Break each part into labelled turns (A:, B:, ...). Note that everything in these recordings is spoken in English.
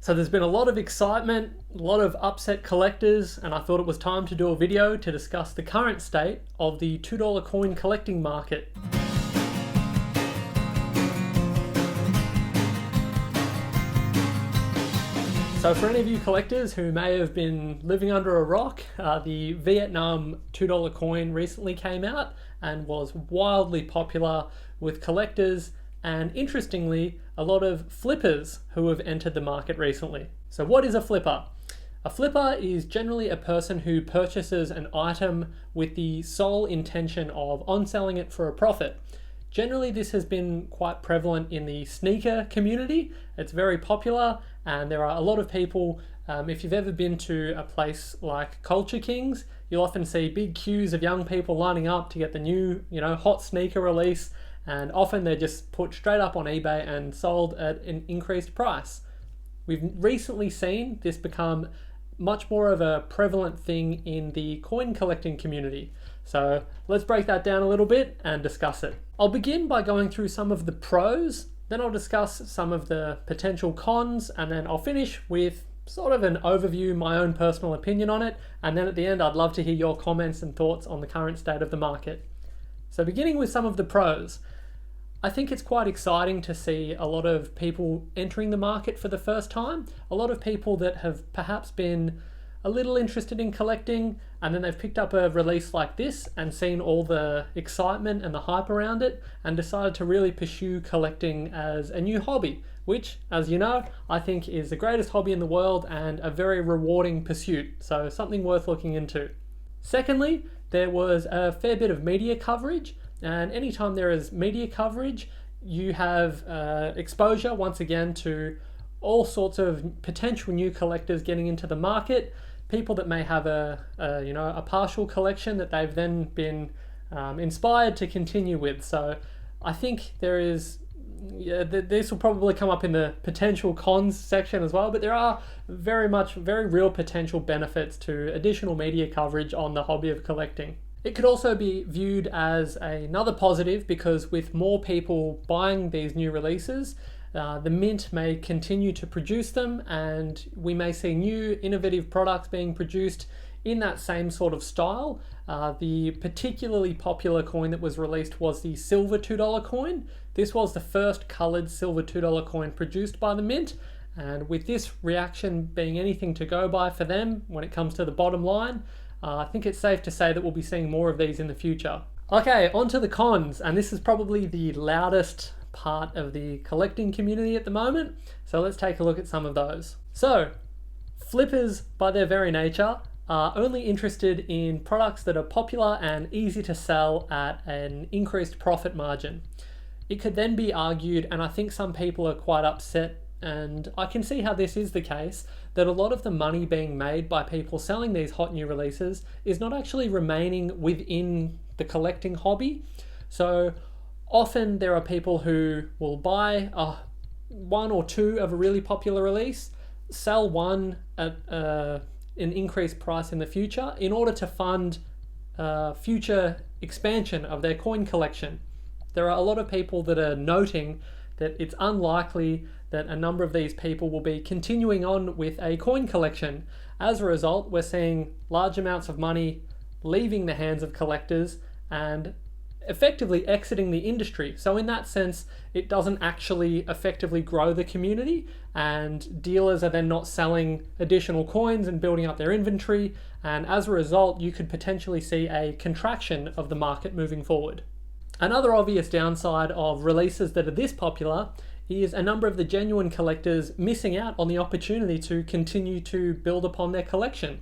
A: So there's been a lot of excitement, a lot of upset collectors, and I thought it was time to do a video to discuss the current state of the $2 coin collecting market. So for any of you collectors who may have been living under a rock, the Vietnam $2 coin recently came out and was wildly popular with collectors and, interestingly, a lot of flippers who have entered the market recently. So what is a flipper? A flipper is generally a person who purchases an item with the sole intention of on-selling it for a profit. Generally, this has been quite prevalent in the sneaker community. It's very popular, and there are a lot of people, if you've ever been to a place like Culture Kings, you'll often see big queues of young people lining up to get the new, hot sneaker release, and often they're just put straight up on eBay and sold at an increased price. We've recently seen this become much more of a prevalent thing in the coin collecting community. So let's break that down a little bit and discuss it. I'll begin by going through some of the pros, then I'll discuss some of the potential cons, and then I'll finish with sort of an overview, my own personal opinion on it, and then at the end I'd love to hear your comments and thoughts on the current state of the market. So beginning with some of the pros, I think it's quite exciting to see a lot of people entering the market for the first time. A lot of people that have perhaps been a little interested in collecting, and then they've picked up a release like this and seen all the excitement and the hype around it and decided to really pursue collecting as a new hobby, which, as you know, I think is the greatest hobby in the world and a very rewarding pursuit. So something worth looking into. Secondly, there was a fair bit of media coverage. And anytime there is media coverage, you have exposure once again to all sorts of potential new collectors getting into the market, people that may have a partial collection that they've then been inspired to continue with. So I think there is, this will probably come up in the potential cons section as well, but there are very real potential benefits to additional media coverage on the hobby of collecting. It could also be viewed as another positive because with more people buying these new releases, the mint may continue to produce them, and we may see new innovative products being produced in that same sort of style. The particularly popular coin that was released was the silver $2 coin. This was the first coloured silver $2 coin produced by the mint, and with this reaction being anything to go by for them when it comes to the bottom line, I think it's safe to say that we'll be seeing more of these in the future. Okay, on to the cons, and this is probably the loudest part of the collecting community at the moment, so let's take a look at some of those. So, flippers, by their very nature, are only interested in products that are popular and easy to sell at an increased profit margin. It could then be argued, and I think some people are quite upset, and I can see how this is the case, that a lot of the money being made by people selling these hot new releases is not actually remaining within the collecting hobby. So often there are people who will buy one or two of a really popular release, sell one at an increased price in the future in order to fund future expansion of their coin collection. There are a lot of people that are noting that it's unlikely that a number of these people will be continuing on with a coin collection. As a result, we're seeing large amounts of money leaving the hands of collectors and effectively exiting the industry. So in that sense, it doesn't actually effectively grow the community, and dealers are then not selling additional coins and building up their inventory, and as a result, you could potentially see a contraction of the market moving forward. Another obvious downside of releases that are this popular is a number of the genuine collectors missing out on the opportunity to continue to build upon their collection.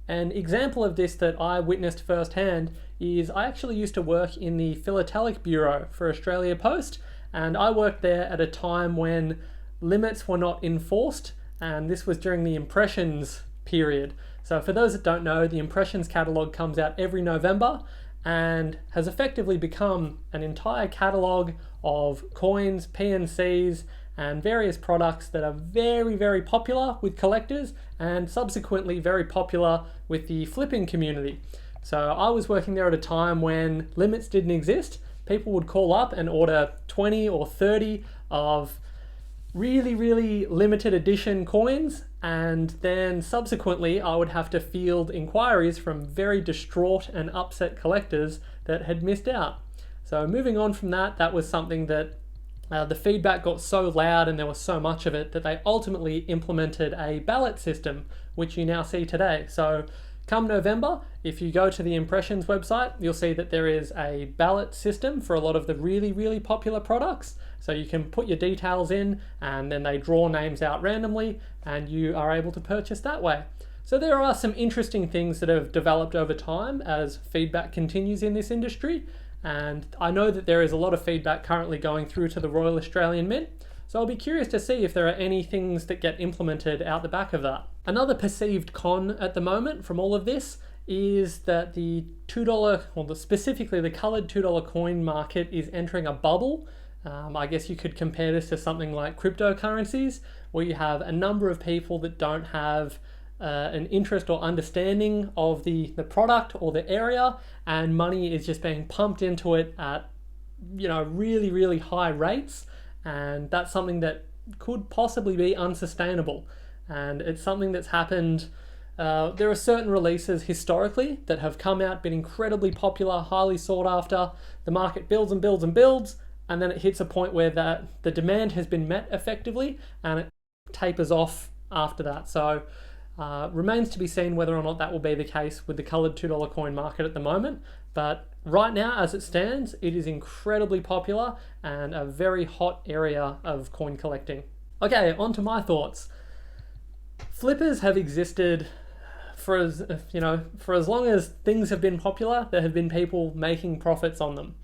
A: An example of this that I witnessed firsthand is I actually used to work in the Philatelic Bureau for Australia Post, and I worked there at a time when limits were not enforced, and this was during the Impressions period. So for those that don't know, the Impressions catalogue comes out every November and has effectively become an entire catalogue of coins, PNCs, and various products that are very popular with collectors and subsequently very popular with the flipping community. So I was working there at a time when limits didn't exist. People would call up and order 20 or 30 of really, really limited edition coins, and then subsequently I would have to field inquiries from very distraught and upset collectors that had missed out. So moving on from that, that was something that the feedback got so loud and there was so much of it that they ultimately implemented a ballot system, which you now see today. So come November, if you go to the Impressions website, you'll see that there is a ballot system for a lot of the really, really popular products. So you can put your details in and then they draw names out randomly and you are able to purchase that way. So there are some interesting things that have developed over time as feedback continues in this industry. And I know that there is a lot of feedback currently going through to the Royal Australian Mint. So I'll be curious to see if there are any things that get implemented out the back of that. Another perceived con at the moment from all of this is that the $2, or specifically the coloured $2 coin market is entering a bubble. I guess you could compare this to something like cryptocurrencies, where you have a number of people that don't have an interest or understanding of the product or the area, and money is just being pumped into it at really, really high rates, and that's something that could possibly be unsustainable. And it's something that's happened. There are certain releases historically that have come out, been incredibly popular, highly sought after. The market builds and builds and builds, and then it hits a point where the demand has been met effectively and it tapers off after that. So remains to be seen whether or not that will be the case with the coloured $2 coin market at the moment. But right now, as it stands, it is incredibly popular and a very hot area of coin collecting. Okay, on to my thoughts. Flippers have existed for as long as things have been popular. There have been people making profits on them.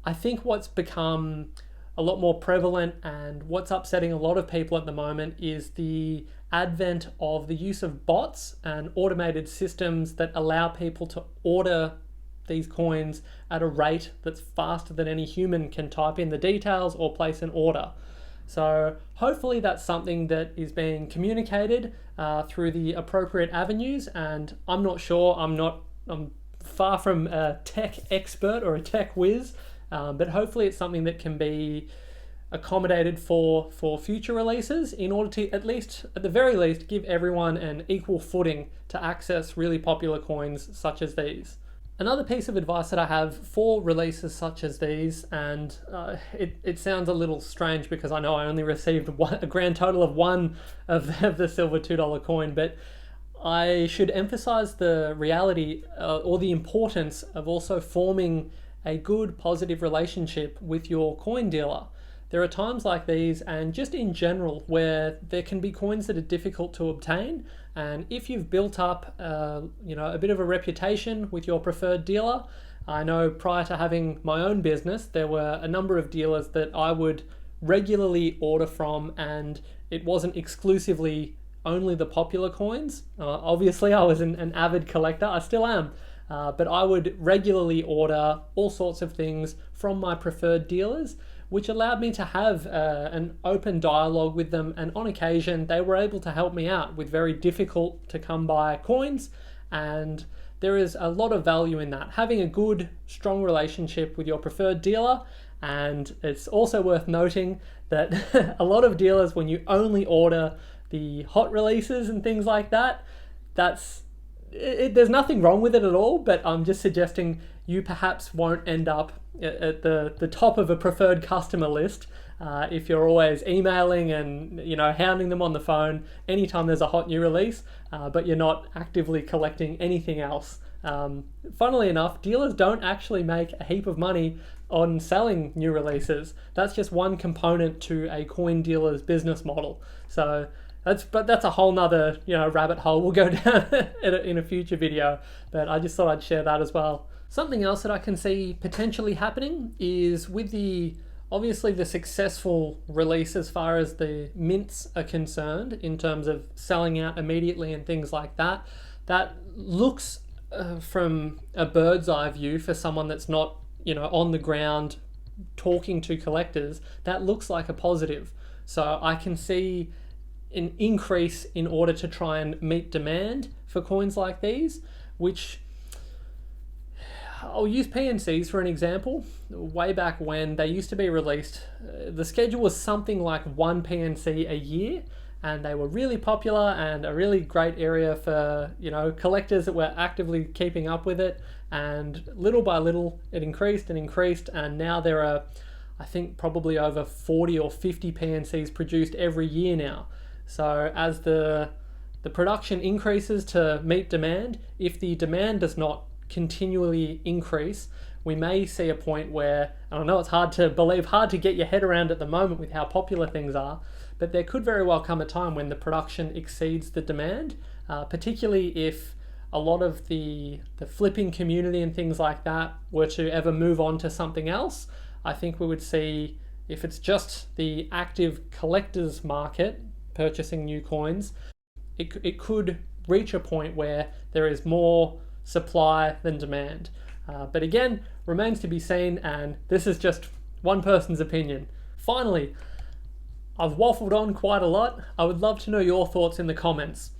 A: I think what's become a lot more prevalent and what's upsetting a lot of people at the moment is the advent of the use of bots and automated systems that allow people to order these coins at a rate that's faster than any human can type in the details or place an order. So hopefully that's something that is being communicated through the appropriate avenues, and I'm not sure, I'm far from a tech expert or a tech whiz, but hopefully it's something that can be accommodated for future releases in order to at the very least give everyone an equal footing to access really popular coins such as these. Another piece of advice that I have for releases such as these, and it sounds a little strange because I know I only received a grand total of one of the silver $2 coin, but I should emphasize the reality or the importance of also forming a good positive relationship with your coin dealer. There are times like these, and just in general, where there can be coins that are difficult to obtain, and if you've built up a bit of a reputation with your preferred dealer, I know prior to having my own business, there were a number of dealers that I would regularly order from, and it wasn't exclusively only the popular coins. Obviously, I was an avid collector, I still am, but I would regularly order all sorts of things from my preferred dealers, which allowed me to have an open dialogue with them, and on occasion they were able to help me out with very difficult to come by coins, and there is a lot of value in that, having a good, strong relationship with your preferred dealer. And it's also worth noting that a lot of dealers, when you only order the hot releases and things like that, there's nothing wrong with it at all, but I'm just suggesting you perhaps won't end up at the top of a preferred customer list if you're always emailing and hounding them on the phone anytime there's a hot new release, but you're not actively collecting anything else. Funnily enough, dealers don't actually make a heap of money on selling new releases. That's just one component to a coin dealer's business model. So that's a whole nother rabbit hole we'll go down in a future video, but I just thought I'd share that as well. Something else that I can see potentially happening is with obviously the successful release as far as the mints are concerned in terms of selling out immediately and things like that. That looks from a bird's eye view for someone that's not on the ground talking to collectors, that looks like a positive. So I can see an increase in order to try and meet demand for coins like these, which I'll use PNCs for an example. Way back when they used to be released, the schedule was something like one PNC a year, and they were really popular and a really great area for, you know, collectors that were actively keeping up with it. And little by little, it increased and increased, and now there are, I think, probably over 40 or 50 PNCs produced every year now. So as the production increases to meet demand, if the demand does not continually increase, we may see a point where, and I know it's hard to believe, hard to get your head around at the moment with how popular things are, but there could very well come a time when the production exceeds the demand, particularly if a lot of the flipping community and things like that were to ever move on to something else. I think we would see, if it's just the active collectors market purchasing new coins, it could reach a point where there is more supply than demand. But again, remains to be seen, and this is just one person's opinion. Finally, I've waffled on quite a lot. I would love to know your thoughts in the comments.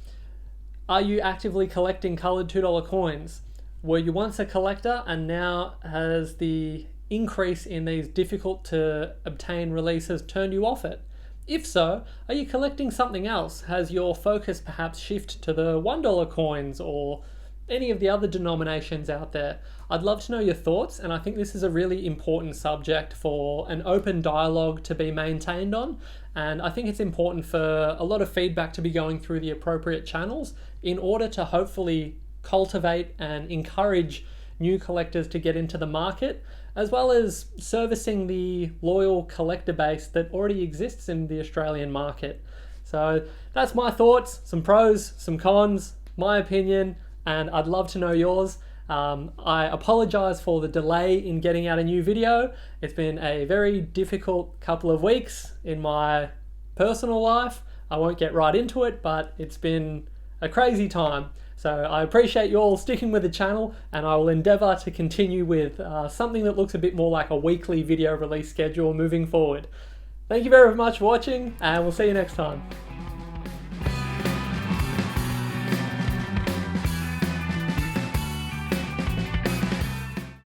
A: Are you actively collecting coloured $2 coins? Were you once a collector and now has the increase in these difficult to obtain releases turned you off it? If so, are you collecting something else? Has your focus perhaps shifted to the $1 coins or any of the other denominations out there? I'd love to know your thoughts, and I think this is a really important subject for an open dialogue to be maintained on, and I think it's important for a lot of feedback to be going through the appropriate channels in order to hopefully cultivate and encourage new collectors to get into the market, as well as servicing the loyal collector base that already exists in the Australian market. So that's my thoughts, some pros, some cons, my opinion, and I'd love to know yours. I apologize for the delay in getting out a new video. It's been a very difficult couple of weeks in my personal life. I won't get right into it, but it's been a crazy time. So I appreciate you all sticking with the channel, and I will endeavour to continue with something that looks a bit more like a weekly video release schedule moving forward. Thank you very much for watching, and we'll see you next time.